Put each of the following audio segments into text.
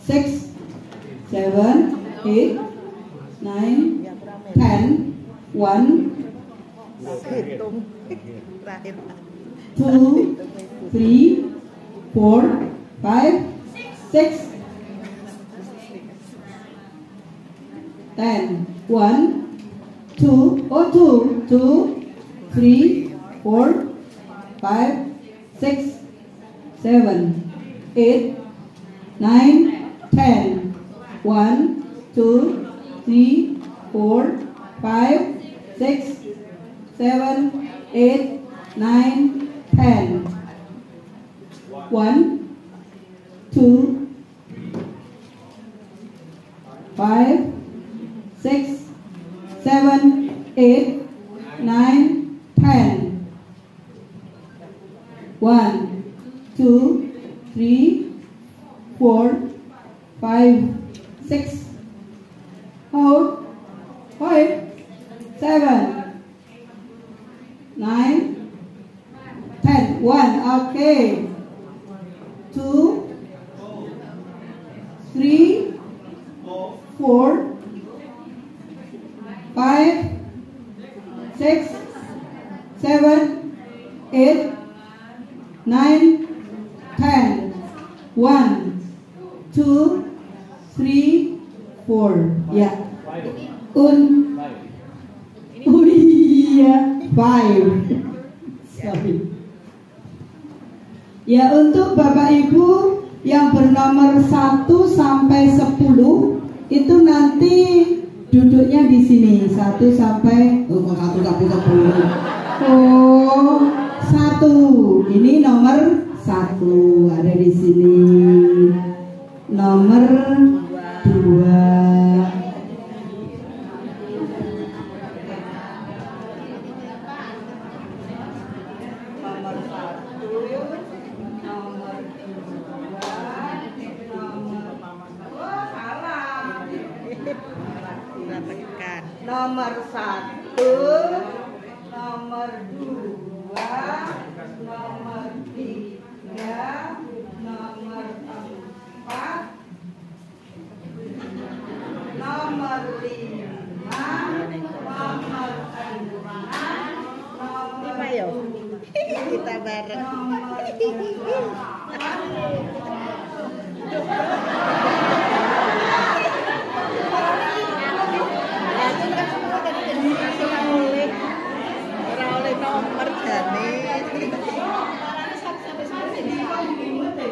6, 7, 8, 9, 10, 1, 2, 3, 4, 5, 6, 10, 1, 2, 2, 3, 4, 5, 6, 7, 8, 9, 10, 1, 2, 3, 4, 5, 6, 7, 8, 9, 10, 1, 2, 5, 6, 7, 8, 9, 10, 1, 2, 3, 4, 5, 6, 4, 5, 7, 9, 10, 1, okay, 2, 3, 4, 5, 6, 7, 8, 9, 10, 1, 2, 3, 4, ya. Oh iya, 5. Sorry. Ya, untuk Bapak Ibu yang bernomor 1 sampai 10 itu nanti duduknya di sini 1 sampai 1 tapi 10. Oh, 1. Ini nomor 1 ada di sini. Nomor 2. Nomor 1, nomor 2, nomor 3, nomor 4, nomor 5, nomor 6, kita bareng. Nomor jane.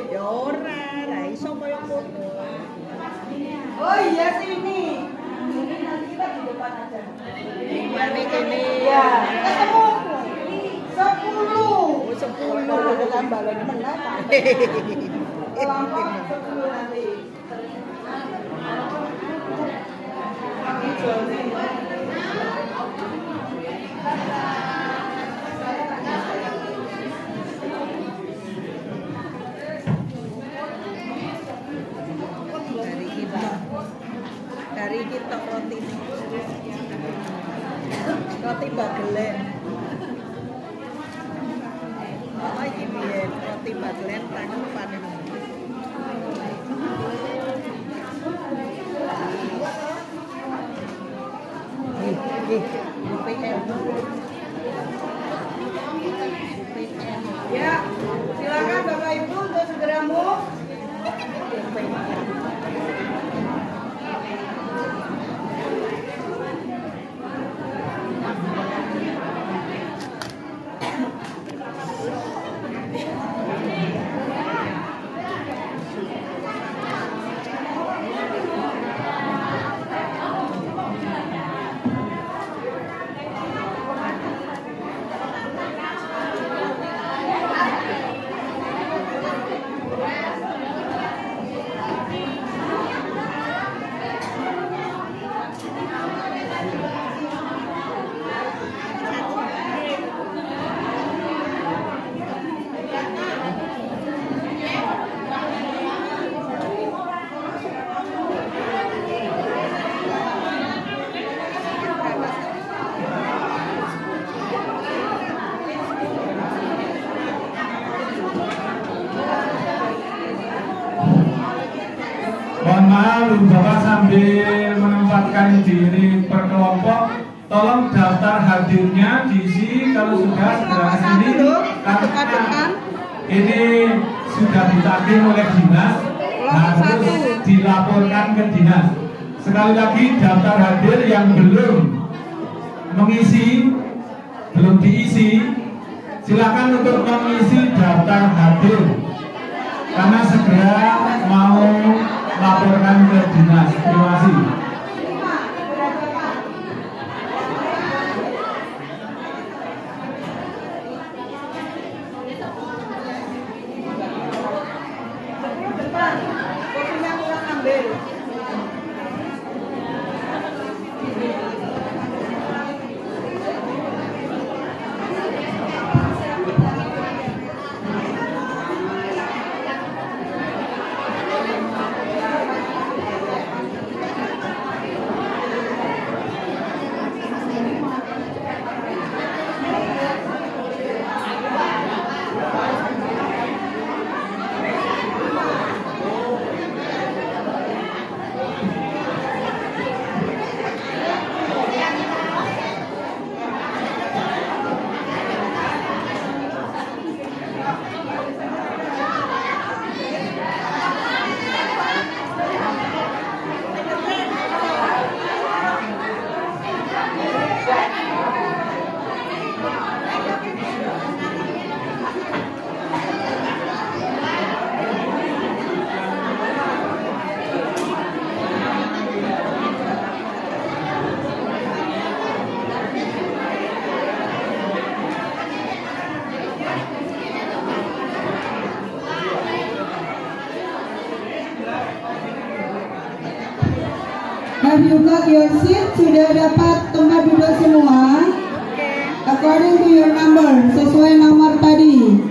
Ya ora, ra iso koyo ngono. Oh iya sini. Ini nanti kita di depan aja. Mari kene. Ya, ketemu. 10. 10 tambah lagi menang. Kelompok 10 nanti. Dari kita roti bagelen. Oh iki piye roti bagelen tangkupan. Ya, silakan Bapak Ibu untuk segera move. Mohon maaf, Bapak sambil menempatkan diri per kelompok, tolong daftar hadirnya diisi kalau sudah segera sini karena ini sudah ditagih oleh dinas, harus dilaporkan ke dinas. Sekali lagi daftar hadir yang belum mengisi, belum diisi, silakan untuk mengisi daftar hadir karena segera mau laporkan ke dinas. Terima kasih. Have you got your seat? Sudah dapat tempat duduk semua? According to your number, sesuai nomor tadi.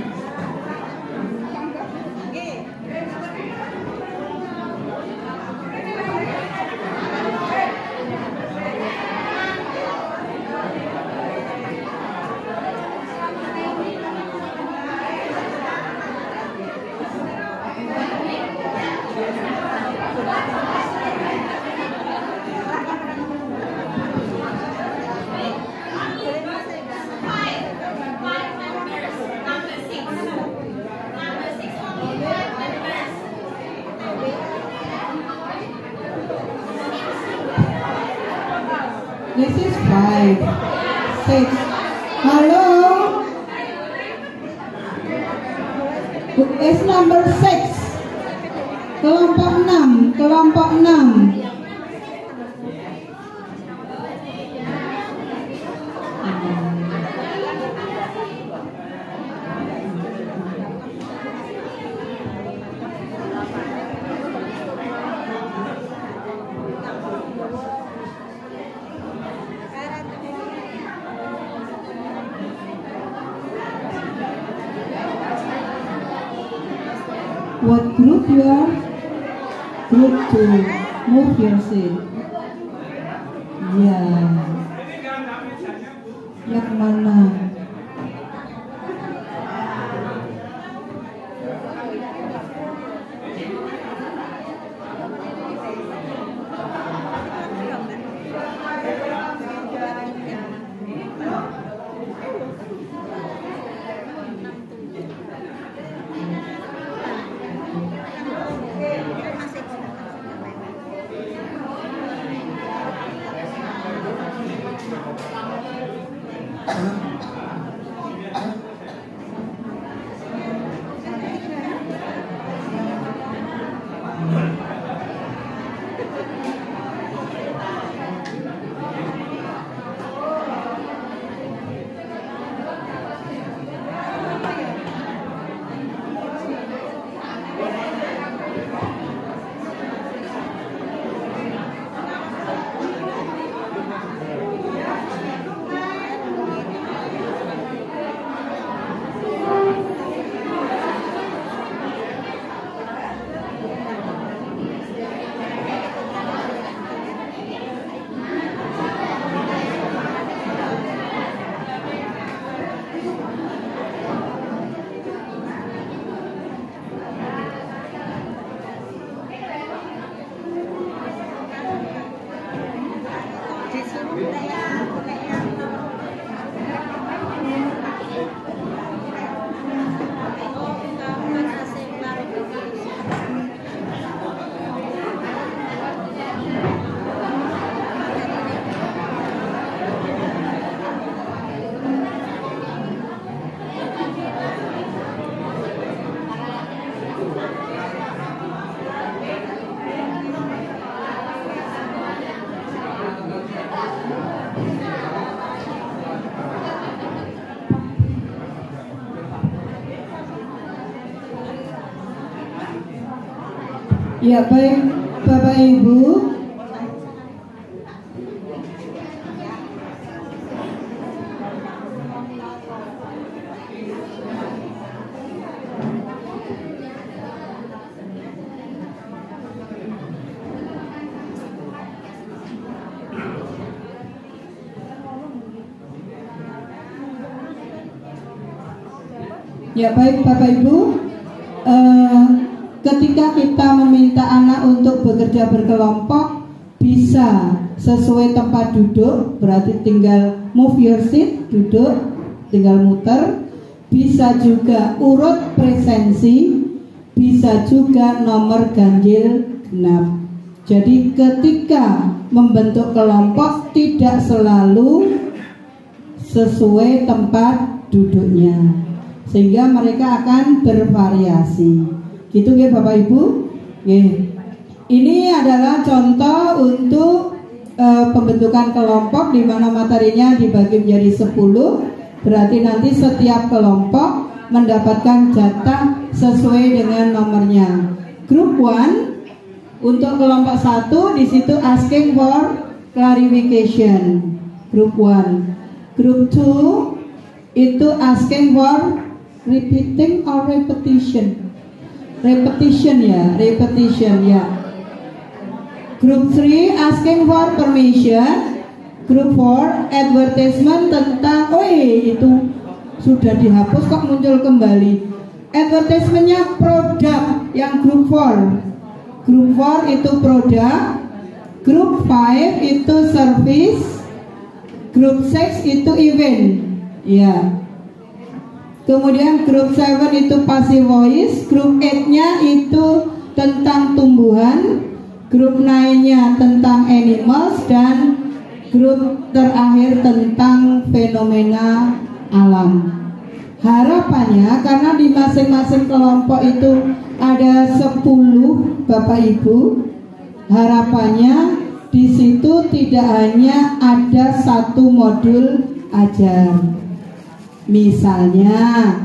This is 5, 6. Halo. It's number 6. Kelompok 6, kelompok 6. What group you are? Group 2. Move your seat. Ya. Yang mana? Ya baik Bapak Ibu. Ya baik Bapak Ibu, ketika kita meminta anak untuk bekerja berkelompok, bisa sesuai tempat duduk, berarti tinggal move your seat, duduk, tinggal muter. Bisa juga urut presensi, bisa juga nomor ganjil genap. Jadi ketika membentuk kelompok tidak selalu sesuai tempat duduknya, sehingga mereka akan bervariasi. Gitu ya Bapak Ibu. Ini adalah contoh untuk pembentukan kelompok di mana materinya dibagi menjadi 10. Berarti nanti setiap kelompok mendapatkan jatah sesuai dengan nomornya. Grup 1 untuk kelompok 1 di situ asking for clarification. Grup 1. Grup 2 itu asking for repeating or repetition. Repetition ya. Group 3 asking for permission. Group 4 advertisement tentang itu sudah dihapus kok muncul kembali. Advertisementnya produk yang group 4. Group 4 itu produk. Group 5 itu service. Group 6 itu event. Ya. Kemudian grup 7 itu passive voice, grup 8-nya itu tentang tumbuhan, grup 9-nya tentang animals, dan grup terakhir tentang fenomena alam. Harapannya karena di masing-masing kelompok itu ada 10 Bapak Ibu, harapannya di situ tidak hanya ada satu modul ajar. Misalnya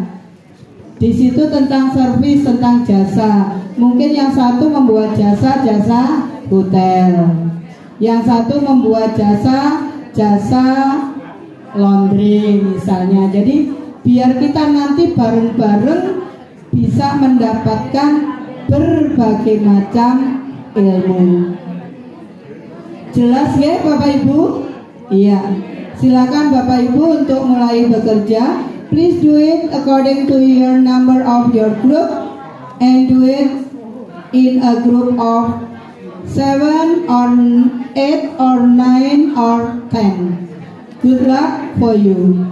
di situ tentang servis, tentang jasa. Mungkin yang satu membuat jasa hotel, yang satu membuat jasa laundry misalnya. Jadi biar kita nanti bareng-bareng bisa mendapatkan berbagai macam ilmu. Jelas ya Bapak Ibu? Iya. Silakan Bapak Ibu untuk mulai bekerja. Please do it according to your number of your group and do it in a group of 7 or 8 or 9 or 10. Good luck for you.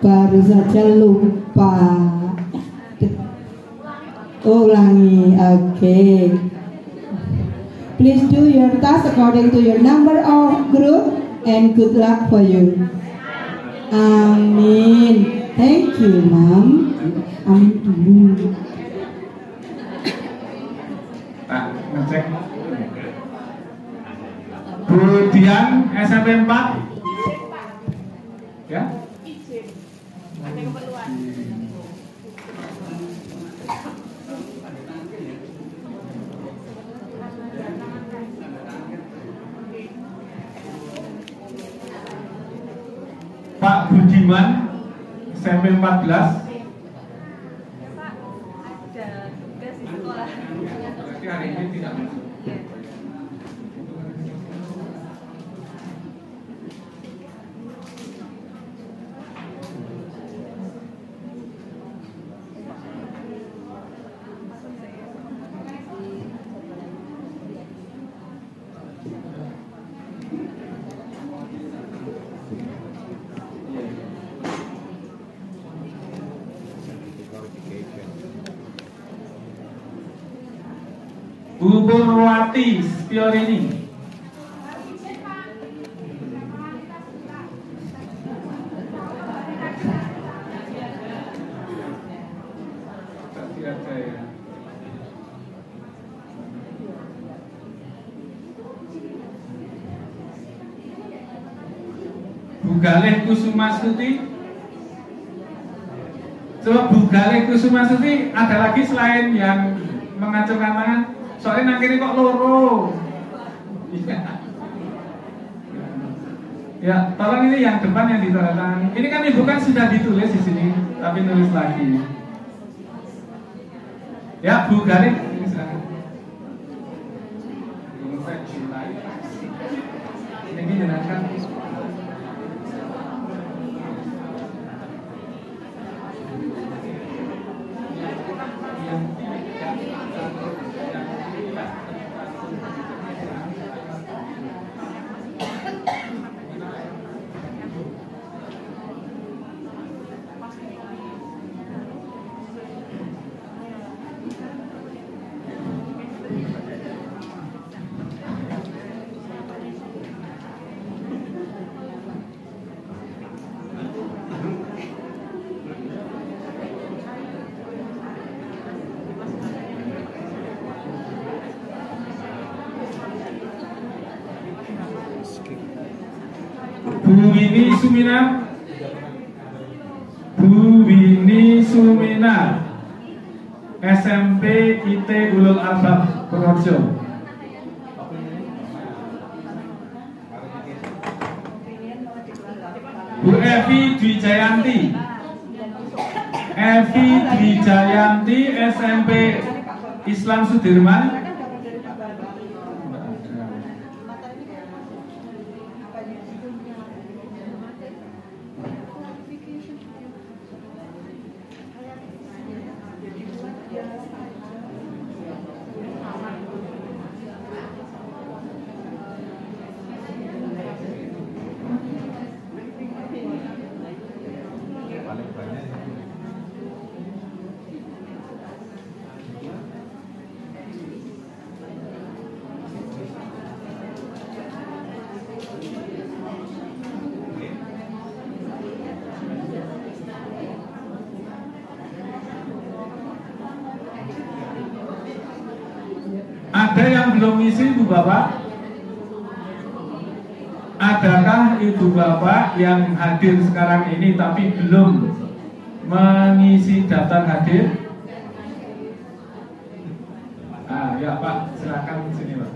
Baru saja lupa. Ulangi, oke. Please do your task according to your number of group and good luck for you. Amin. Thank you, Mom. Amin dulu. Pak, ngecek. Bu Dian, SMP 4. Ya? Ada keperluan. Pak Budiman, SMP 14. Pak, ada tugas di sekolah. Berarti hari ini tidak masuk. Bu Purwati Setiorini. Bu Galih Kusuma Stuti Coba Bu Galih Kusuma Suti, ada lagi selain yang mengacungkan tangan? Soalnya nang kene kok loro. Ya, tolong ini yang depan yang ditandatangani. Ini kan Ibu kan sudah ditulis di sini, tapi nulis lagi. Ya, Bu Galih, ini silakan. Ini jelaskan. Bu Wini Sumina, Bu Wini Sumina, SMP IT Ulul Albab Purworejo. Bu Evi Dwijayanti, Evi Dwijayanti SMP Islam Sudirman. Ada yang belum ngisi Ibu Bapak? Adakah Ibu Bapak yang hadir sekarang ini tapi belum mengisi daftar hadir? Ah, ya Pak, silakan sini Pak.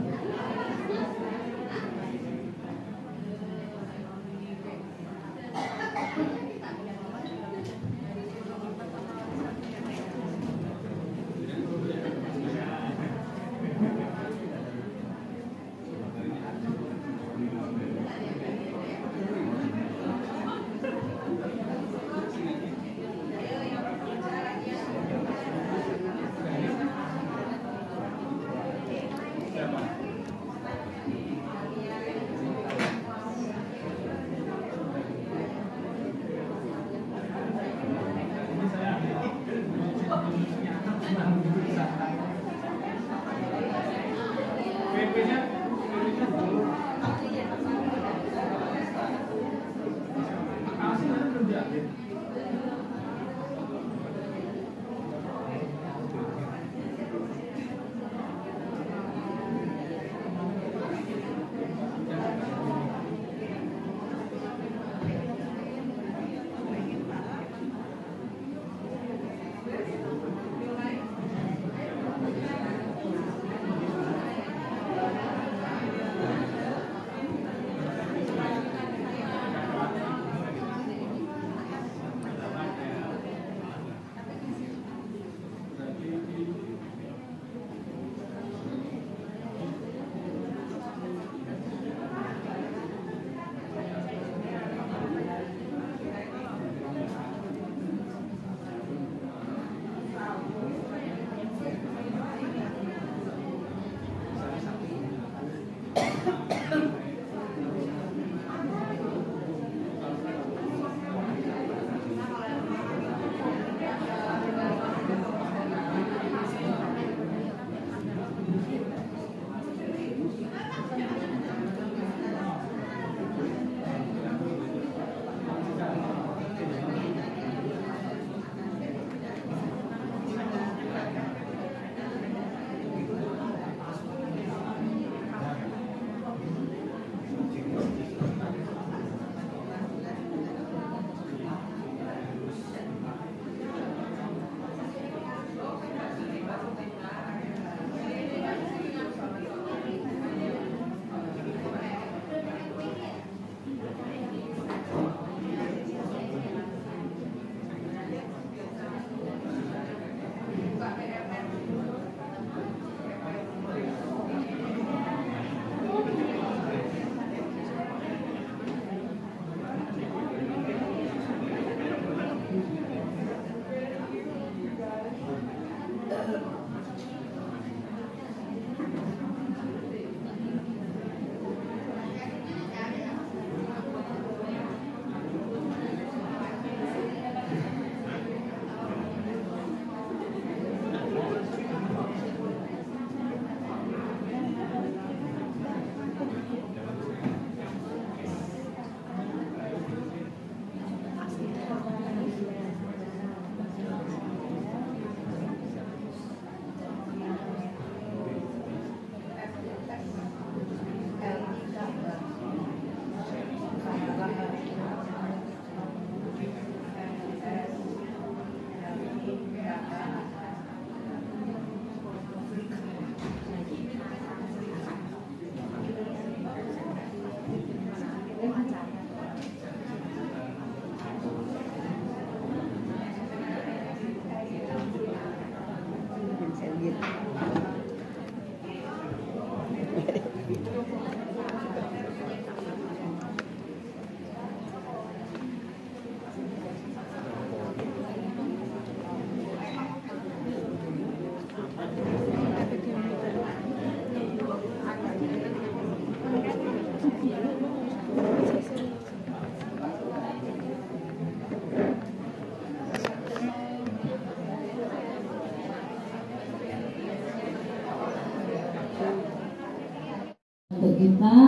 untuk kita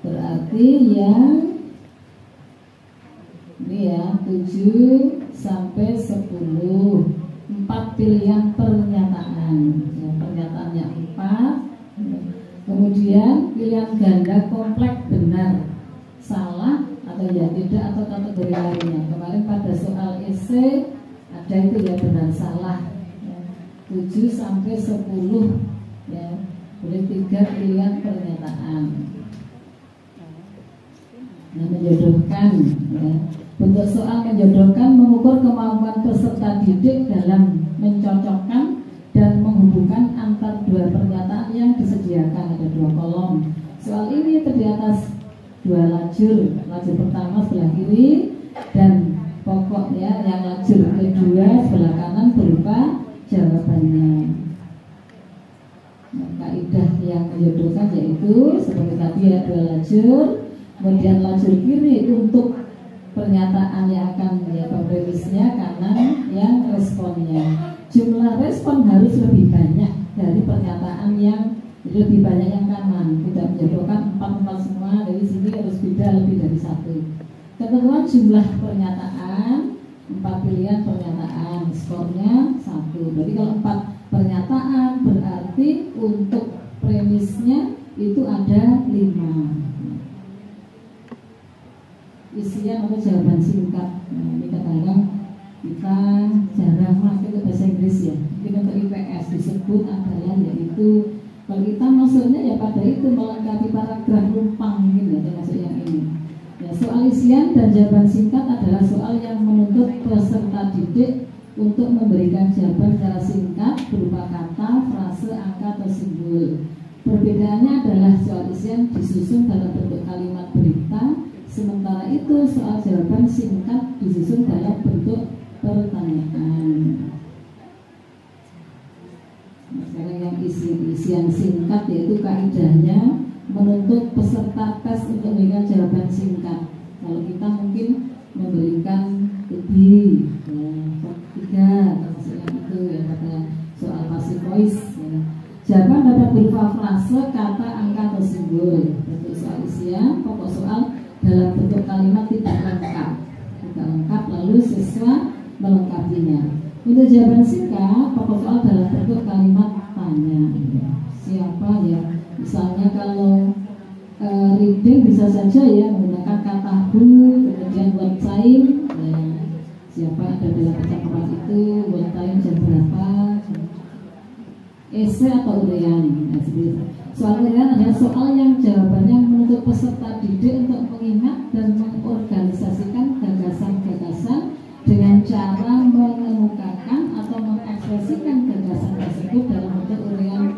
berarti yang ini ya 7 sampai 10, 4 pilihan pernyataan ya, pernyataannya 4. Kemudian pilihan ganda kompleks benar, salah atau ya tidak atau kategori lainnya. Kemarin pada soal esai ada itu ya benar salah ya, 7 sampai 10 ya, boleh 3 pilihan pernyataan. Nah, menjodohkan ya. Bentuk soal menjodohkan mengukur kemampuan peserta didik dalam mencocokkan dan menghubungkan antar dua pernyataan yang disediakan. Ada 2 kolom. Soal ini terdiri atas 2 lajur. Lajur pertama sebelah kiri dan pokoknya yang lajur kedua sebelah kanan berupa jawabannya. Nah, kaidah yang menjodohkan yaitu seperti tadi ya 2 lajur. Kemudian lajur kiri untuk pernyataan yang akan ya premisnya, kanan yang responnya. Jumlah respon harus lebih banyak dari pernyataan yang lebih banyak yang kanan. Tidak menjodohkan 4 semua, dari sini harus beda lebih dari 1. Ketentuan jumlah pernyataan 4 pilihan pernyataan, skornya 1. Berarti kalau 4 pernyataan berarti untuk premisnya itu ada 5. Isian atau jawaban singkat. Nah, ini kadang-kadang kita jarang pakai ke bahasa Inggris ya. Mungkin untuk IPS disebut adalah yaitu kalau kita maksudnya ya pada itu melengkapi paragraf lumpang mungkin ya termasuk yang ini. Ya, soal isian dan jawaban singkat adalah soal yang menuntut peserta didik untuk memberikan jawaban secara singkat berupa kata, frase, angka atau simbol. Perbedaannya adalah soal isian disusun dalam bentuk kalimat berita. Sementara itu soal jawaban singkat disusun dalam bentuk pertanyaan. Nah, sekarang yang isian singkat yaitu kaidahnya menuntut peserta tes untuk memberikan jawaban singkat. Kalau kita mungkin memberikan lebih ya, 3 maksudnya itu ya pada soal passive voice ya. Jawaban dapat berupa frase, kata, angka atau simbol. Untuk soal isian pokok soal dalam bentuk kalimat tidak lengkap lalu siswa melengkapinya. Untuk jawaban singkat pokok soal dalam bentuk kalimat tanya. Siapa ya? Misalnya kalau reading bisa saja ya menggunakan kata who, kemudian what time ya, siapa ada dalam percakapan itu, what time jam berapa. Esai atau uraian. Nah, soal uraian adalah soal yang jawabannya menuntut peserta didik untuk mengingat dan mengorganisasikan gagasan-gagasan dengan cara mengemukakan atau mengekspresikan gagasan tersebut dalam bentuk uraian.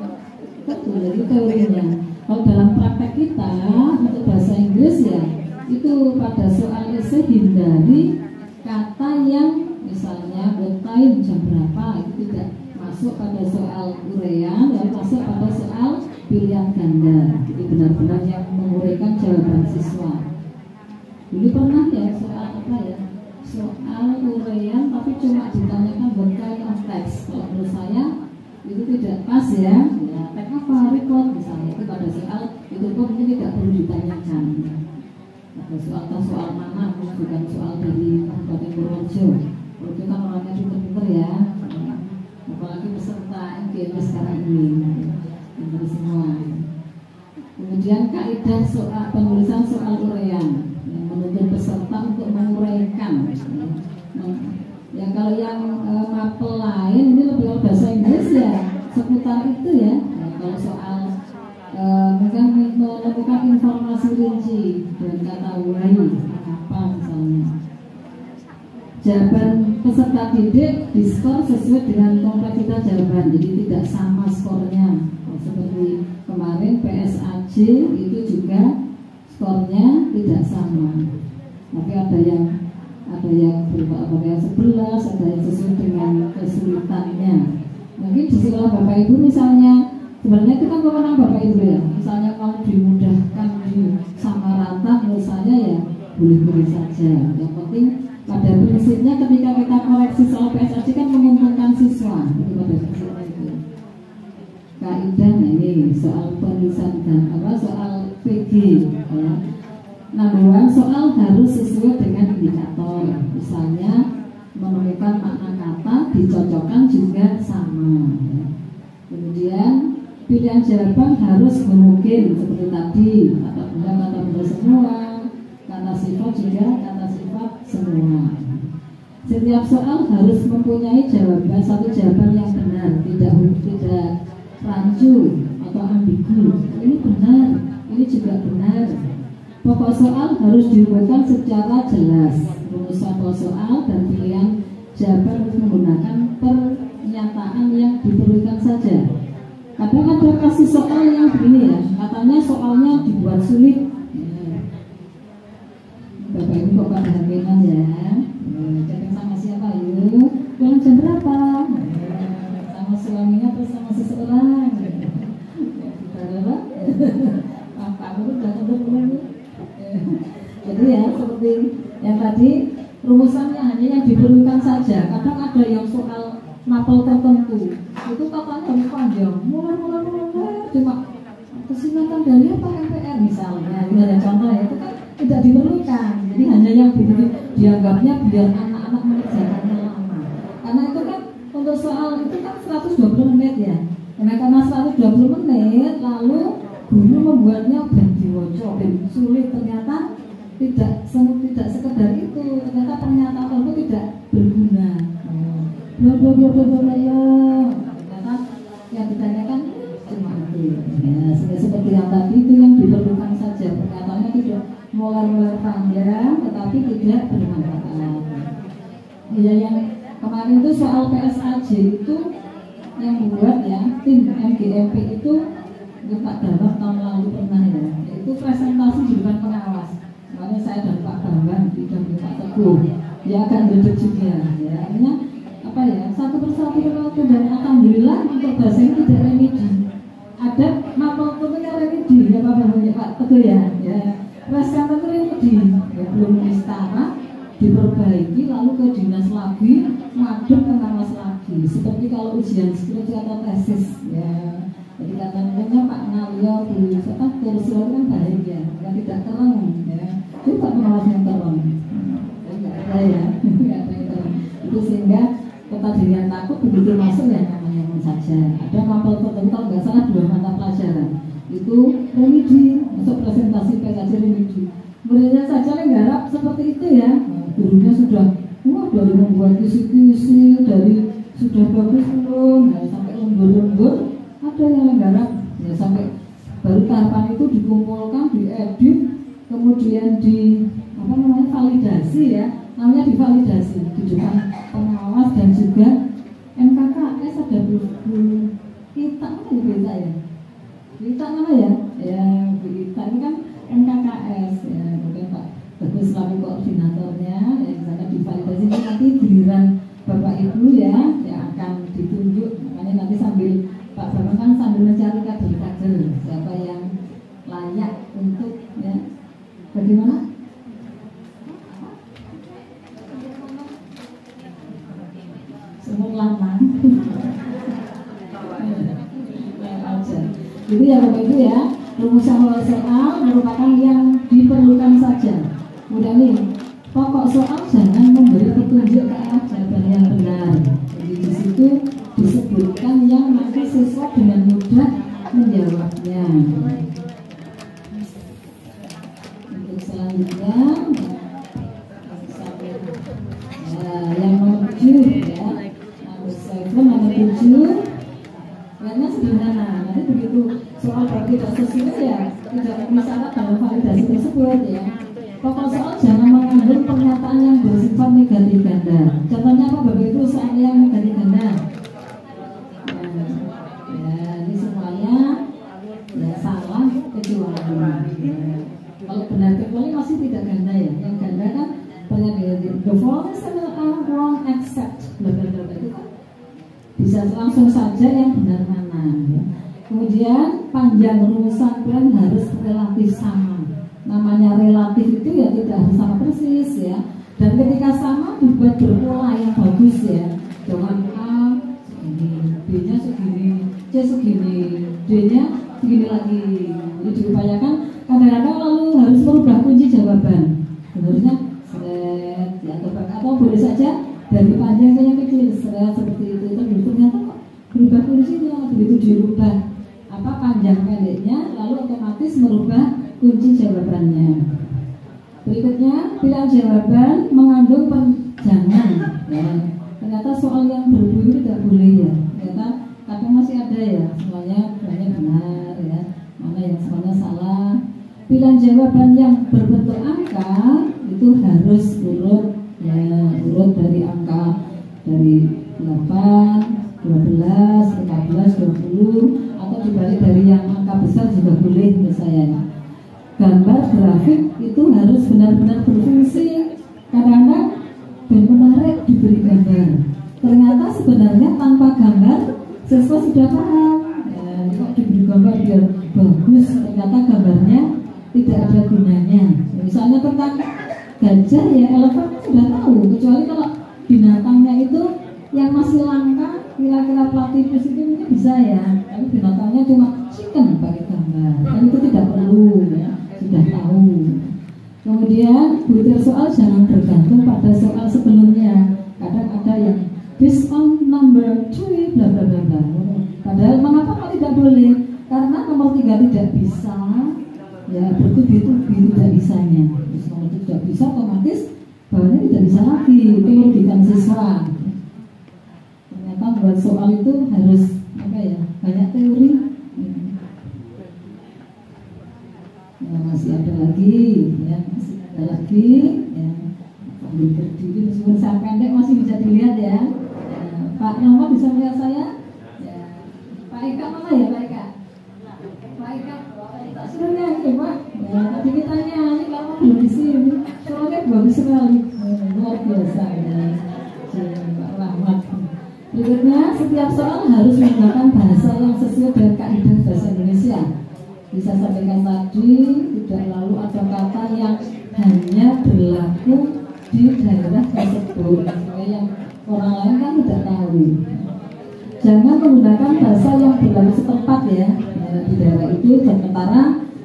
Betul, itu teorinya. Kalau dalam praktek kita untuk bahasa Inggris ya itu pada soal esai hindari kata yang misalnya what time jam berapa itu tidak masuk pada soal uraian dan masuk pada soal pilihan ganda. Jadi benar-benar yang menguraikan jawaban siswa. Dulu pernah ya soal apa ya? Soal uraian tapi cuma ditanyakan what kind of text. Kalau menurut saya itu tidak pas ya. Ya teks apa report misalnya itu pada soal itu pun mungkin tidak perlu ditanyakan. Ada soal mana bukan soal dari Kabupaten Purworejo. Itu kan orangnya pinter-pinter ya. Apalagi peserta MGMS sekarang ini pinter semua. Kemudian kaidah soal penulisan soal uraian yang menuntut peserta untuk menguraikan ya kalau yang mapel lain ini lebih bahasa Inggris ya seputar itu ya. Kalau soal mereka melakukan informasi rinci dan kata why apa misalnya. Jawaban peserta didik diskor sesuai dengan kompleksitas jawaban, jadi tidak sama skornya. Seperti kemarin PSAJ itu juga skornya tidak sama, tapi ada yang berupa apa yang 11, ada yang sesuai dengan kesulitannya. Mungkin di sekolah Bapak Ibu misalnya, sebenarnya itu kan kewenangan Bapak Ibu ya. Misalnya kalau dimudahkan di sama rata, menurut saya ya boleh-boleh saja. Yang penting pada prinsipnya ketika kita koreksi soal PSAJ kan menguntungkan siswa itu pada prinsipnya itu. Kaidah ini soal penulisan dan soal PG ya. Nah, soal harus sesuai dengan indikator. Misalnya menemukan makna kata, dicocokkan juga sama ya. Kemudian pilihan jawaban harus mungkin seperti tadi, kata benda semua, kata sifat juga kata sifat semua. Setiap soal harus mempunyai jawaban, satu jawaban yang benar, tidak rancu atau ambigu. Ini benar, ini juga benar. Pokok soal harus diurutkan secara jelas. Rumusan pokok soal dan pilihan jawaban harus menggunakan pernyataan yang diperlukan saja. Kadang ada kasih soal yang begini ya, katanya soalnya dibuat sulit. Bapak Ibu kok pada hamilan ya? Chatting sama siapa yuk? Pulang jam berapa? Sama suaminya atau sama seseorang? Apa aku udah ketemu? Jadi ya seperti yang tadi, rumusannya hanya yang diperlukan saja. Kadang ada yang soal mapel tertentu itu katanya harus panjang, mulai cuma kesinatan dari apa MPR misalnya. Ini ada contoh ya, itu kan tidak diperlukan. Jadi hanya yang dianggapnya biar anak-anak mengerjakannya lama. Karena itu kan untuk soal itu kan 120 menit ya. Karena 120 menit lalu guru membuatnya berdiwoco, sulit, ternyata tidak sekedar itu, ternyata pernyataan itu tidak berguna. Ternyata yang ditanyakan cuma itu. Ya, seperti yang tadi itu yang diperlukan saja, pernyataannya tidak mulai panjang, tetapi tidak bermanfaat. Ya, yang kemarin itu soal PSAJ itu yang membuat ya tim MGMP itu Pak Darwah tahun lalu pernah ya, itu presentasi di depan pengawas. Makanya saya dan Pak Bambang tidak Pak Teguh, dia akan duduk juga. Ya, artinya apa ya? Satu persatu dan alhamdulillah untuk bahasa ini tidak remedi. Ada mapel tentunya remedi ya Pak Bambang ya Pak Teguh ya. Ya, presentasi remedi, ya, belum setara, diperbaiki lalu ke dinas lagi, madep ke pengawas lagi. Seperti kalau ujian skripsi atau tesis ya. Jadi katanya Pak Nalio di kursi kan baik ya, tidak keren ya. Itu Pak pengawasnya keren, nggak ada ya, nggak ada yang keren. Itu sehingga ketadian takut begitu masuk ya namanya saja. Ada mapel tertentu kalau nggak salah 2 mata pelajaran itu remedi, masuk presentasi PKJ remedi. Muridnya saja nggarap seperti itu ya. Gurunya sudah dari membuat kisi-kisi, dari sudah bagus belum, ya, sampai lembur-lembur. Ada yang menggarap ya, sampai baru tahapan itu dikumpulkan, diedit, kemudian validasi ya, namanya divalidasi di depan pengawas dan juga MKKS. Ada kita mana ya kita mana ya kita ini kan MKKS ya, kemudian Pak Bagus selaku koordinatornya ya, di sana divalidasi. Nanti giliran Bapak Ibu ya yang akan ditunjuk, makanya nanti sambil Pak Bambang kan sambil mencari kader-kader siapa yang layak untuk ya bagaimana? Semua lama. Jadi ya Bapak Ibu ya, rumusan soal merupakan yang diperlukan saja. Kemudian nih, pokok soal jangan memberi petunjuk ke arah jawaban yang benar. Jadi di situ disebutkan yang nanti siswa dengan mudah menjawabnya. Untuk selanjutnya yang nomor 7 ya, nomor 7 karena sederhana. Nanti begitu soal tidak sesuai ya tidak misalnya dalam validasi tersebut ya. Pokok soal jangan mengandung pernyataan yang bersifat negatif ganda. Contohnya apa Bapak Ibu soal yang negatif ganda? Ini semuanya ya salah kecuali kalau benar kecuali masih tidak ganda ya. Yang ganda kan pernyataan the following are wrong except benar-benar itu kan bisa langsung saja yang benar mana ya. Kemudian panjang rumusan plan harus relatif sama. Namanya relatif itu ya tidak harus sama persis ya. Dan ketika sama dibuat berpola yang bagus ya. Jangan A segini, B-nya segini, C segini, D-nya begini lagi. Jadi diupayakan kadang-kadang lalu harus merubah kunci jawaban. Sebenarnya atau boleh saja dari panjang ke yang kecil seperti itu ternyata kok berubah kuncinya, begitu dirubah apa panjang pendeknya lalu otomatis merubah kunci jawabannya. Berikutnya pilihan jawaban mengandung penjangan ya. Ternyata soal yang berbunyi tidak boleh ya, ternyata kadang masih ada ya semuanya benar ya, mana yang semuanya salah. Pilihan jawaban yang berbentuk angka itu harus urut ya, urut dari angka dari 8, 12, 15, 20 atau dibalik dari yang angka besar juga boleh misalnya. Gambar grafik itu harus benar-benar berfungsi. Kadang-kadang dan menarik diberi gambar. Ternyata sebenarnya tanpa gambar siswa sudah paham. Ya, kok diberi gambar biar bagus. Ternyata gambarnya tidak ada gunanya. Misalnya tentang gajah ya elephant sudah tahu. Kecuali kalau binatangnya itu yang masih langka, kira-kira platypus itu mungkin bisa ya. Tapi binatangnya cuma chicken pakai gambar. Dan itu tidak perlu ya. Sudah tahu. Kemudian butir soal jangan bergantung pada soal sebelumnya. Kadang ada yang based on number 3 bla bla bla bla. Padahal mengapa kok tidak boleh? Karena nomor 3 tidak bisa. Ya bertubi-tubi tidak bisanya. Terus nomor 3 tidak bisa otomatis bawahnya tidak bisa lagi. Itu merugikan siswa. Ternyata buat soal itu harus apa ya? Banyak teori. Ya, masih ada lagi ya, masih ada lagi ya. Sambil berdiri meskipun saya pendek masih bisa dilihat ya. Pak Nomo bisa melihat saya ya. Pak Eka mana ya Pak Eka? Pak Eka tak suruh nyanyi Pak ya, tadi kita nyanyi lama belum di sini soalnya bagus sekali luar biasa ya. Pak Rahmat. Berikutnya setiap soal harus menggunakan bahasa yang sesuai dengan kaidah bahasa Indonesia. Bisa sampaikan tadi, tidak lalu ada kata yang hanya berlaku di daerah tersebut, yang orang lain kan tidak tahu. Jangan menggunakan bahasa yang berlaku setempat ya, di daerah itu dan sementara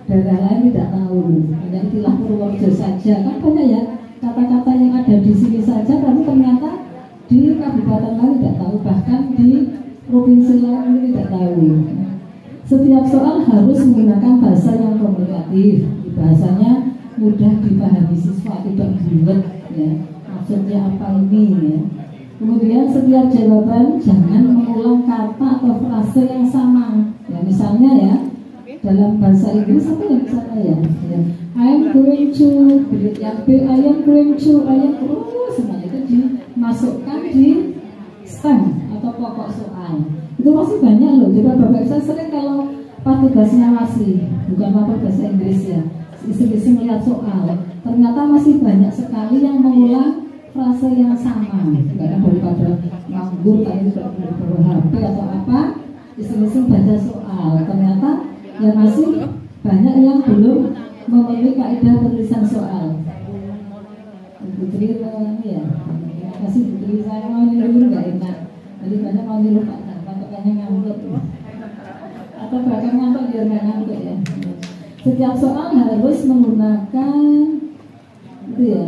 daerah lain tidak tahu. Hanya istilah Purworejo saja, kan banyak ya kata-kata yang ada di sini saja, tapi ternyata di kabupaten lain tidak tahu, bahkan di provinsi lain tidak tahu. Setiap soal harus menggunakan bahasa yang komunikatif, bahasanya mudah dipahami siswa, tidak bulat ya. Maksudnya apa ini ya. Kemudian setiap jawaban jangan mengulang kata atau frase yang sama. Ya misalnya ya dalam bahasa Inggris apa yang misalnya ya, I am going to, yang B I am going to, semuanya itu dimasukkan di stem atau pokok soal. Itu masih banyak loh. Coba Bapak saya sering kalau pas tugasnya masih bukan apa bahasa Inggris ya, iseng-iseng melihat soal, ternyata masih banyak sekali yang mengulang frase yang sama. Karena daripada nganggur tadi bawa HP atau apa, iseng-iseng baca soal, ternyata ya masih banyak yang belum memenuhi kaidah penulisan soal. Putri ya, terima kasih Putri, saya mau niru nggak enak. Jadi banyak mau niru Pak. Ngantuk atau bahkan ngantuk biar nggak ngantuk ya. Setiap soal harus menggunakan itu ya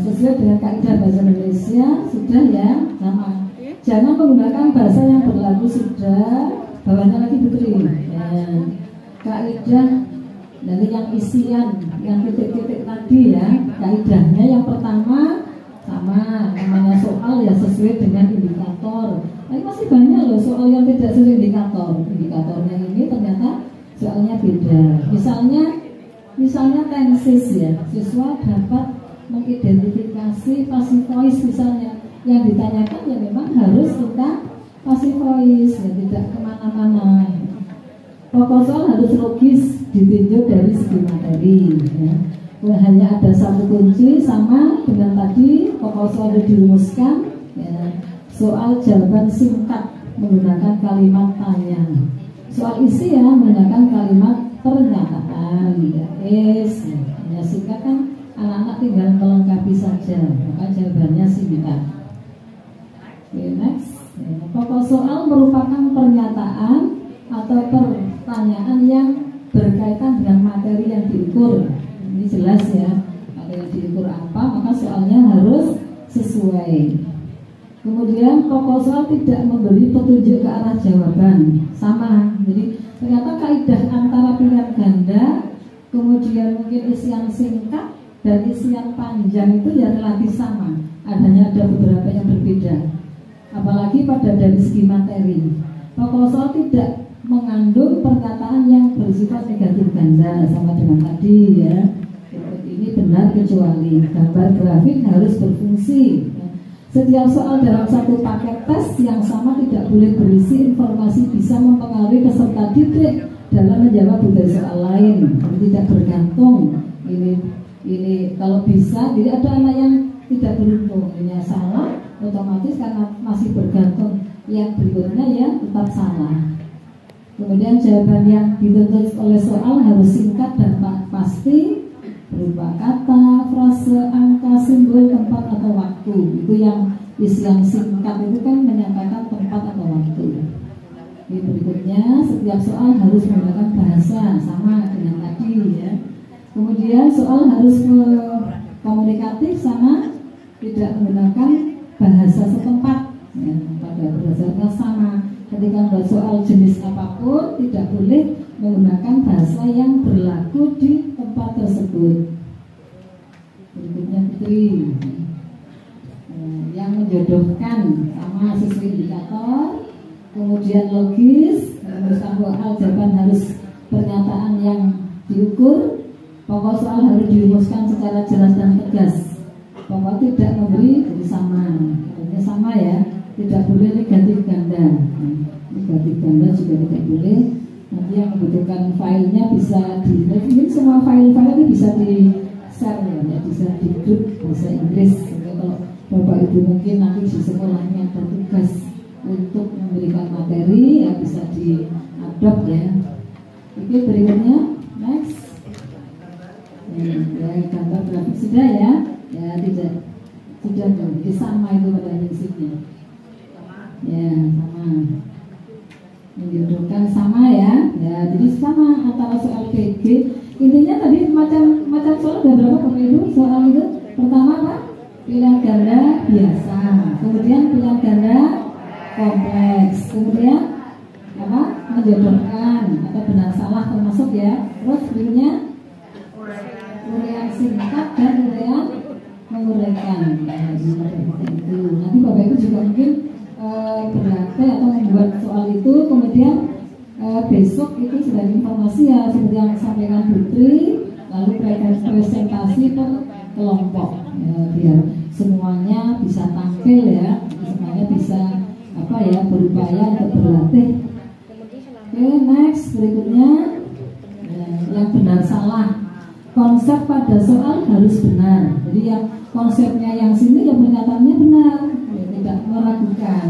sesuai dengan kaidah bahasa Indonesia sudah ya sama. Jangan menggunakan bahasa yang berlaku sudah. Bawahnya lagi Putri ya. Kaidah dari yang isian yang titik-titik tadi ya. Kaidahnya yang pertama sama namanya soal ya sesuai dengan indikator. Tapi masih banyak loh soal yang tidak sesuai indikator. Indikatornya ini ternyata soalnya beda. Misalnya tenses ya, siswa dapat mengidentifikasi passive voice misalnya. Yang ditanyakan ya memang harus tentang passive voice ya, tidak kemana-mana. Pokok soal harus logis ditinjau dari segi materi ya. Hanya ada satu kunci sama dengan tadi pokok soal dirumuskan ya. Soal jawaban singkat menggunakan kalimat tanya. Soal isi ya menggunakan kalimat pernyataan ya. Ya singkat kan anak-anak tinggal melengkapi saja, maka jawabannya singkat. Oke, next. Pokok soal merupakan pernyataan atau pertanyaan yang jelas ya. Kalau yang diukur apa, maka soalnya harus sesuai. Kemudian pokok soal tidak memberi petunjuk ke arah jawaban, sama. Jadi ternyata kaidah antara pilihan ganda, kemudian mungkin isian singkat dan isian panjang itu ya relatif sama. Adanya ada beberapa yang berbeda. Apalagi pada dari segi materi. Pokok soal tidak mengandung pernyataan yang bersifat negatif ganda, sama dengan tadi ya. Ini benar kecuali gambar grafik harus berfungsi. Setiap soal dalam satu paket tes yang sama tidak boleh berisi informasi bisa mempengaruhi peserta didik dalam menjawab berbagai soal lain. Tidak bergantung. Ini kalau bisa, jadi ada anak yang tidak beruntung, ini salah, otomatis karena masih bergantung yang berikutnya ya tetap salah. Kemudian jawaban yang dituntut oleh soal harus singkat dan pasti, berupa kata, frase, angka, simbol, tempat atau waktu. Itu yang isian singkat itu kan menyampaikan tempat atau waktu. Ini berikutnya, setiap soal harus menggunakan bahasa sama dengan tadi ya. Kemudian soal harus komunikatif sama tidak menggunakan bahasa setempat ya, pada berdasarkan sama. Ketika membuat soal jenis apapun tidak boleh menggunakan bahasa yang berlaku di tempat tersebut. Berikutnya Putri, yang menjodohkan sama sesuai indikator. Kemudian logis, menurut hal jawaban harus pernyataan yang diukur. Pokok soal harus dirumuskan secara jelas dan tegas. Pokok tidak memberi jadi sama. Artinya sama ya. Tidak boleh negatif ganda. Negatif ganda juga tidak boleh. Nanti yang membutuhkan filenya bisa di, mungkin semua file-file ini bisa di share ya, bisa di grup bahasa Inggris. Jadi kalau Bapak Ibu mungkin nanti di sekolahnya ada tugas untuk memberikan materi ya bisa di-adopt ya. Oke, berikutnya next. Ya, gambar grafik sudah ya. Ya tidak sudah dong. Jadi sama itu pada prinsipnya. Ya sama. Menjodohkan sama ya. Ya jadi sama antara soal PG. Intinya tadi macam soal ada berapa Bapak Ibu soal itu? Pertama apa? Pilihan ganda biasa. Kemudian pilihan ganda kompleks. Kemudian apa? Menjodohkan atau benar salah termasuk ya. Terus berikutnya uraian singkat dan uraian menguraikan. Itu nanti Bapak Ibu juga mungkin berlatih atau membuat soal itu, kemudian besok itu sudah informasi ya seperti yang disampaikan Putri, lalu presentasi per kelompok ya, biar semuanya bisa tampil ya, semuanya bisa apa ya berupaya untuk berlatih. Oke, next berikutnya yang benar salah. Konsep pada soal harus benar. Jadi yang konsepnya yang sini yang pernyataannya benar, ya, tidak meragukan.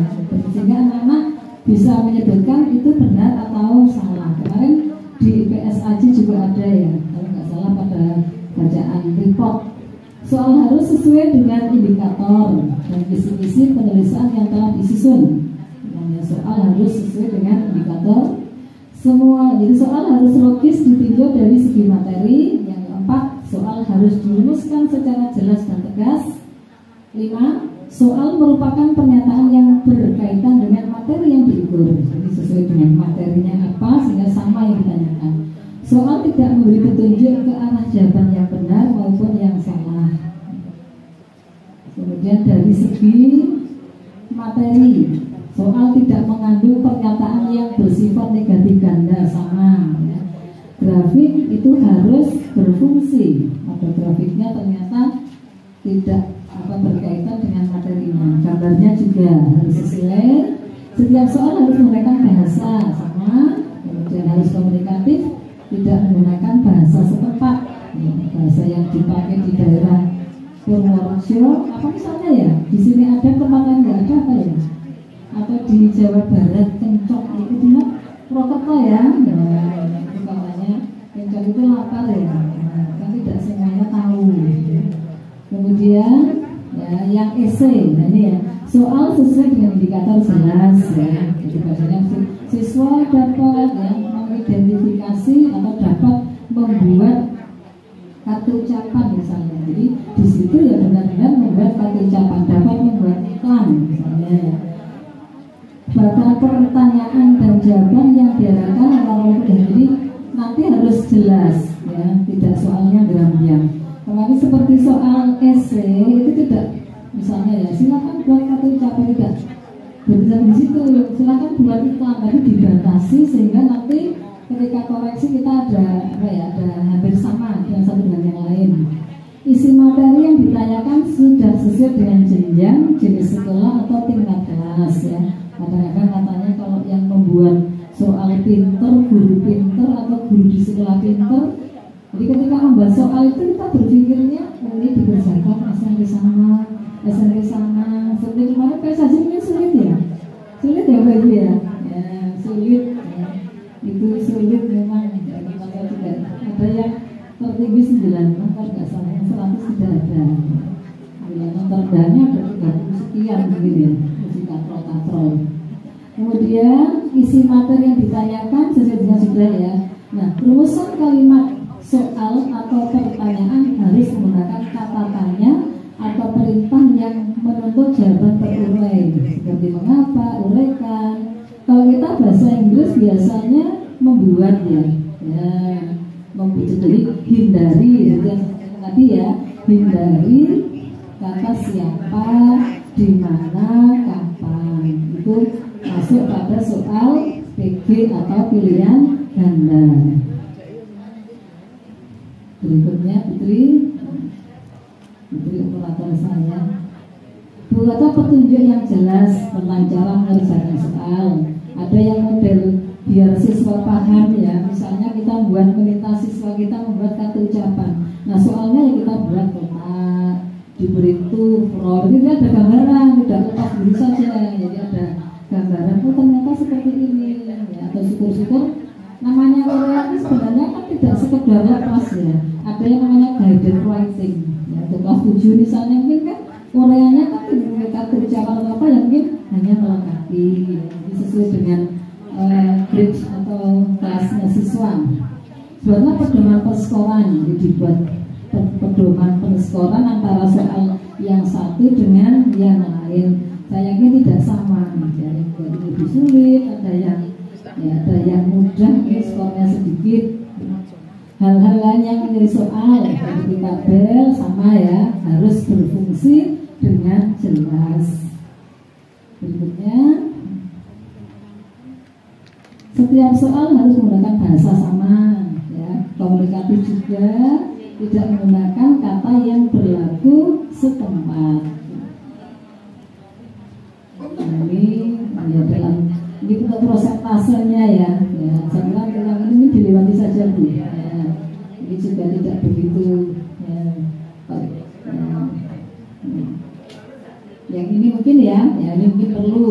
Sehingga anak-anak bisa menyebutkan itu benar atau salah. Kemarin di PSAJ juga ada ya, kalau nggak salah pada bacaan report. Soal harus sesuai dengan indikator dan visi-misi penulisan yang telah disusun. Namanya soal harus sesuai dengan indikator. Semua, jadi soal harus logis ditinjau dari segi materi. Yang keempat, soal harus dirumuskan secara jelas dan tegas. 5. Soal merupakan pernyataan yang berkaitan dengan materi yang diukur. Jadi sesuai dengan materinya apa sehingga sama yang ditanyakan. Soal tidak memberi petunjuk ke arah jawaban yang benar maupun yang salah. Kemudian dari segi materi, soal tidak mengandung pernyataan yang bersifat negatif ganda sama ya. Grafik itu harus berfungsi. Pada grafiknya ternyata tidak berkaitan dengan materinya. Gambarnya juga harus sesuai. Setiap soal harus menggunakan bahasa sama. Kemudian harus komunikatif, tidak menggunakan bahasa setempat ya, bahasa yang dipakai di daerah Purworejo apa misalnya ya. Di sini ada tempat lain nggak ada apa ya? Atau di Jawa Barat Kencok itu di Purwokerto ya, itu katanya Kencok itu lapar ya, kan tidak semuanya tahu. Kemudian ya yang esai, nah ini ya soal sesuai dengan indikator jelas ya. Jadi bahasanya siswa dapat ya mengidentifikasi atau dapat membuat kartu ucapan misalnya. Jadi di situ ya benar-benar membuat kartu ucapan, dapat membuat iklan misalnya. Bahkan pertanyaan dan jawaban yang diarahkan kalau mudah, jadi nanti harus jelas ya, tidak soalnya gerambiang. Kemarin seperti soal esai itu tidak, misalnya ya silakan buat kartu ucapan, tidak berbicara di situ, silakan buat iklan, tapi dibatasi sehingga nanti ketika koreksi kita ada apa ya, ada hampir sama dengan satu dengan yang lain. Isi materi yang ditanyakan sudah sesuai dengan jenjang, jenis sekolah atau tingkat kelas ya. Kadang-kadang katanya kalau yang membuat soal pinter, guru pinter atau guru di sekolah pinter, jadi ketika membuat soal itu kita berpikirnya ini dikerjakan SMP sama, SMP sama. Seperti kemarin PSAJ ini sulit ya, sulit ya Pak Ibu ya, ya sulit ya. Itu sulit memang ya, kita tidak ada yang tertinggi 9, kalau nggak salah 100 tidak ada. Yang terdahnya ada 30 sekian mungkin ya, isi katrol. Kemudian isi materi yang ditanyakan sesuai dengan sudah ya. Nah, rumusan kalimat soal atau pertanyaan harus menggunakan kata tanya atau perintah yang menuntut jawaban terurai seperti mengapa, uraikan. Kalau kita bahasa Inggris biasanya membuat ya, jadi hindari ya, tadi ya, hindari kata siapa, di mana, kapan, itu masuk pada soal PG atau pilihan ganda. Berikutnya Putri operator saya. Buat petunjuk yang jelas tentang cara mengerjakan soal. Ada yang model biar siswa paham ya. Misalnya kita membuat meminta siswa kita membuat kartu ucapan. Nah soalnya ya kita buat kotak, diberi itu roll, ini ada gambaran, tidak lepas diri saja. Jadi ada gambaran, oh ternyata seperti ini ya. Atau syukur-syukur namanya Korea itu sebenarnya kan tidak sekedar lepas ya. Ada yang namanya guided writing ya. Untuk kelas 7 misalnya mungkin kan Koreanya kan kartu ucapan atau apa yang mungkin hanya melengkapi ya. Jadi sesuai dengan grade atau kelasnya siswa. Buatlah pedoman perskoran, jadi dibuat pedoman perskoran antara soal yang satu dengan yang lain. Saya yakin tidak sama, ada yang lebih sulit, ada yang ya, ada yang mudah, skornya sedikit. Hal-hal lain yang menjadi soal seperti tabel sama ya, harus berfungsi dengan jelas. Berikutnya, setiap soal harus menggunakan bahasa sama ya, komunikatif juga, tidak menggunakan kata yang berlaku setempat. Nah, ini ya dalam ini untuk prosentasenya ya, saya bilang ini dilewati saja Bu. Ya, ini juga tidak begitu. Yang ini mungkin ya ini mungkin perlu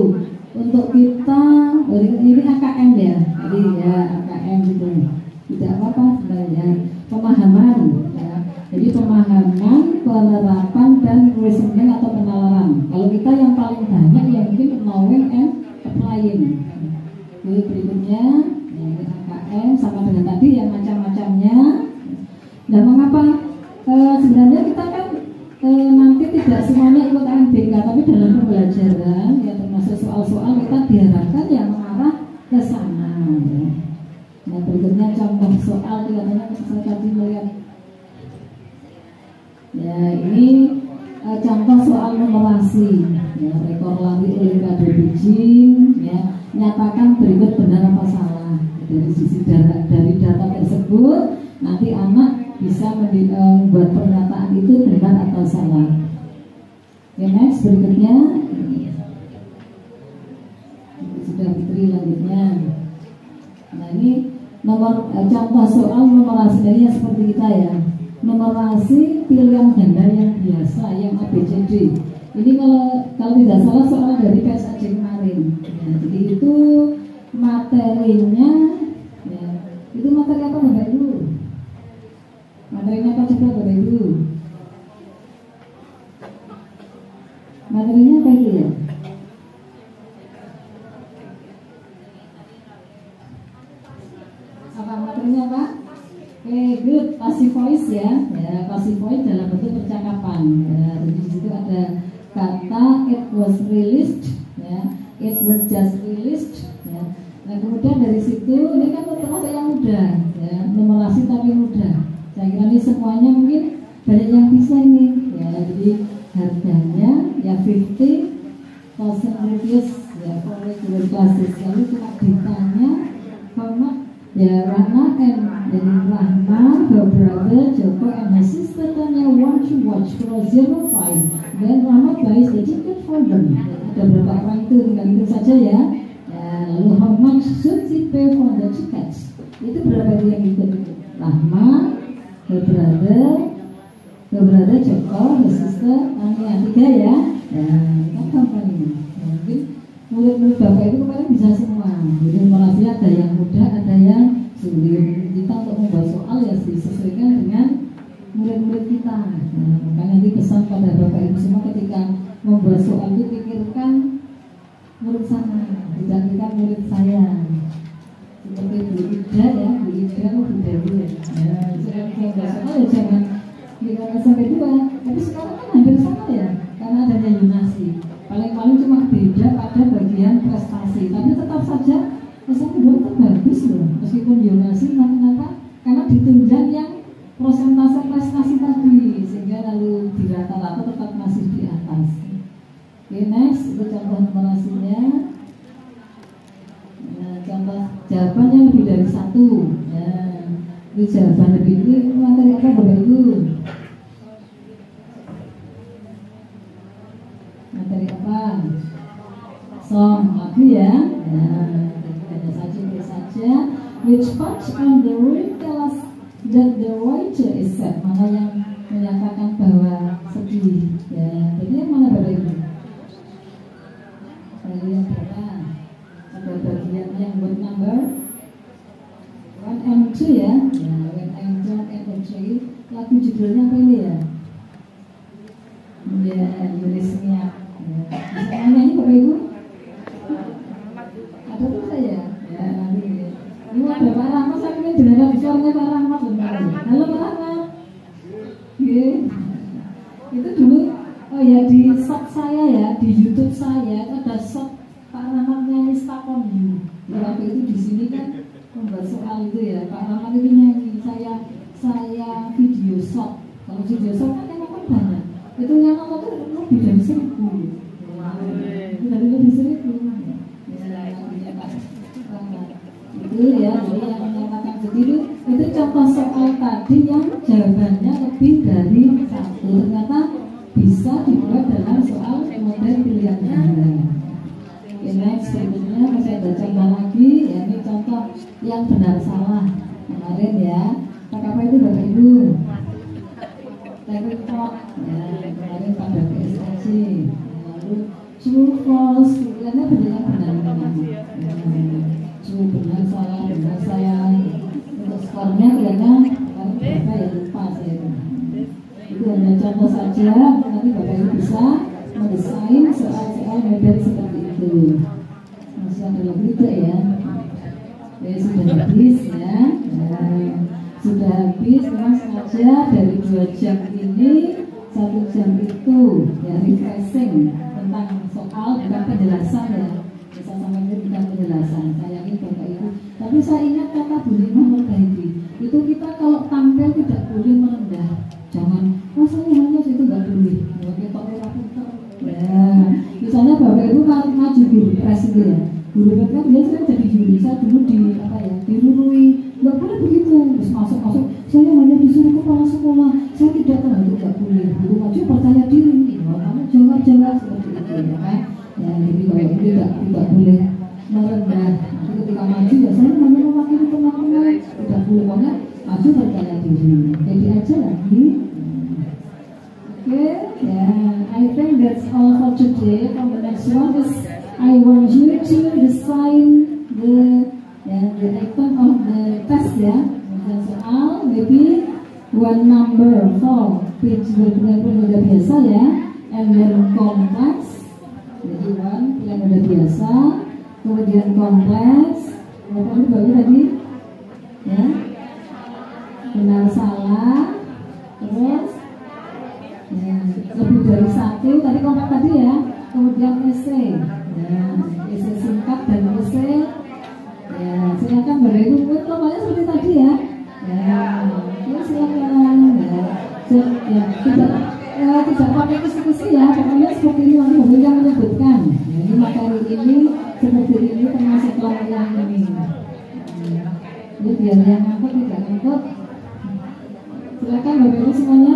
untuk kita. Ini AKM ya, jadi ya AKM gitu, tidak apa-apa sebenarnya. Pemahaman ya. Jadi pemahaman, penerapan dan reasoning atau penalaran. Kalau kita yang paling banyak ya mungkin knowing and applying. Jadi berikutnya ya, AKM sama dengan tadi yang macam-macamnya. Dan mengapa sebenarnya kita kan nanti tidak semuanya ikut MBK, tapi dalam pembelajaran ya termasuk soal-soal kita diharapkan yang mengarah ke sana. Ya. Nah berikutnya contoh soal katanya saya tadi melihat. Ya ini contoh soal numerasi ya, rekor lari Olimpiade Beijing ya, nyatakan berikut benar apa salah. Dari sisi dari data tersebut nanti anak bisa membuat pernyataan itu benar atau salah. Oke, next berikutnya sudah Putri lanjutnya. Nah ini nomor contoh soal numerasi dari seperti kita ya. Numerasi pilihan ganda yang biasa, yang ABCD. Ini kalau tidak salah soal dari PSAJ kemarin. Ya, jadi itu materinya, ya, itu materi apa Bapak Ibu? Materinya apa coba Bapak Ibu? Materinya apa itu ya? Apa materinya apa? Oke, good. Passive voice ya. Ya, passive voice dalam bentuk percakapan. Ya, jadi di situ ada kata it was released, ya, it was just released. Ya. Nah kemudian dari situ ini kan termasuk yang mudah, ya, numerasi tapi mudah. Saya kira ini semuanya mungkin banyak yang bisa ini. Ya, jadi harganya ya 50,000 rupiah ya for regular classes. Lalu cuma ditanya sama ya Rahma and jadi Rahma, her brother Joko and her sister Tanya want to watch Pro 05. Then Rahma buys the ticket for them. Ada berapa orang itu tinggal itu saja ya. Lalu how much should she pay for the tickets? Itu berapa dia yang ikut? Rahma, her brother Joko, her sister Tanya, 3 ya. Kan gampang ini. Mungkin murid-murid bapak itu kemarin bisa semua. Jadi numerasi ada yang mudah, ada yang sulit. Kita untuk membuat soal ya disesuaikan dengan murid-murid kita. Makanya nanti pesan pada bapak ibu semua ketika membuat soal itu pikirkan murid sana, tidak kita murid saya. Seperti Bu Ida ya, Bu Ida ya. Sekarang kita membuat soal ya jangan dikatakan sampai 2. Tapi sekarang kan hampir sama ya, karena adanya Yunasi. Paling-paling cuma beda pada bagian prestasi, tapi tetap saja pesan kedua itu bagus loh, meskipun Yunasi kenapa? Karena ditunjang yang prosentase prestasi tadi, sehingga lalu di rata-rata tetap masih di atas. Oke, next itu contoh numerasinya. Nah, contoh jawabannya lebih dari 1. Nah, ini jawaban lebih ini materi apa Bapak Ibu? Materi apa? Song lagu ya. Nah, hanya saja. Which part on the word tell us that the writer is sad? Mana yang menyatakan bahwa sedih? Ya, jadi yang mana Bapak Ibu? Bagian berapa? Ada bagian yang word number 1 and 2 ya. When I'm drunk and betrayed. Lagu judulnya apa ini ya? Ya, Yurisnya. Bisa nyanyi Bapak Ibu? Ada tuh saya. Ya, nanti. Ini ada Pak Rahmat, saya ingin dengar suaranya Pak Rahmat. Halo Pak Rahmat. Itu dulu. Oh ya, di shot saya ya, di YouTube saya itu ada shot Pak Rahmat nyanyi Stuck on You. Waktu itu di sini kan membuat soal itu ya, Pak Rahmat itu nyanyi, saya video shot. Kalau video shot kan yang nonton banyak. Itu yang nonton tuh lebih dari 1.000. Dari lebih 1.000. Itu ya, jadi yang menyatakan begitu itu contoh soal tadi yang jawabannya lebih dari 1. Ternyata bisa dibuat dalam soal model pilihan ganda. Oke, next berikutnya masih ada contoh lagi, ya ini contoh yang benar salah kemarin ya. Apa itu Bapak Ibu? Teknik talk ya, kemarin pada PSSC. Lalu true false, pilihannya benar benar. True benar salah benar saya. Untuk skornya kelihatannya berapa ya, lupa saya. Itu hanya contoh saja, nanti Bapak Ibu bisa mendesain soal-soal model seperti itu. Masih ada lagi tidak ya? Ya sudah habis ya. Sudah habis, memang sengaja dari 2 jam ini 1 jam itu ya refreshing tentang soal bukan penjelasan ya. Bisa sampai ini bukan penjelasan. Saya yakin Bapak Ibu. Tapi saya ingat kata Bu Lima Nurbaidi, itu kita kalau tampil tidak boleh merendah. Jangan, saya hanya itu nggak boleh. Ya, misalnya Bapak Ibu maju guru pres itu ya. Guru pres kan dia sering jadi juri. Saya dulu di apa ya, dirurui. Nggak boleh begitu. Terus masuk. Saya hanya disuruh kepala sekolah. Saya tidak tahu itu nggak boleh. Guru maju percaya diri. Kamu jawab seperti itu ya kan. Ya, jadi Bapak Ibu tidak boleh merendah. Nanti ketika maju ya saya hanya mewakili teman-teman. Tidak boleh banget maju percaya diri. Jadi aja lagi. Okay, yeah, I think that's all for today. For the next one is I want you to design the item of the test ya. Soal maybe one number 4 page benar-benar udah biasa ya, and then complex. Jadi one yang udah biasa, kemudian complex. Berapa ini bagi tadi? Ya, 5 silakan Bapak Ibu, buat lokalnya seperti tadi ya. Ya, oke, silakan. Ya, tidak pakai diskusi ya, pokoknya seperti ini nanti Bapak yang menyebutkan. Ya, ini materi ini seperti ini termasuk kelompok yang ini. Ini biar yang ngangkut tidak ngangkut. Silakan Bapak Ibu semuanya.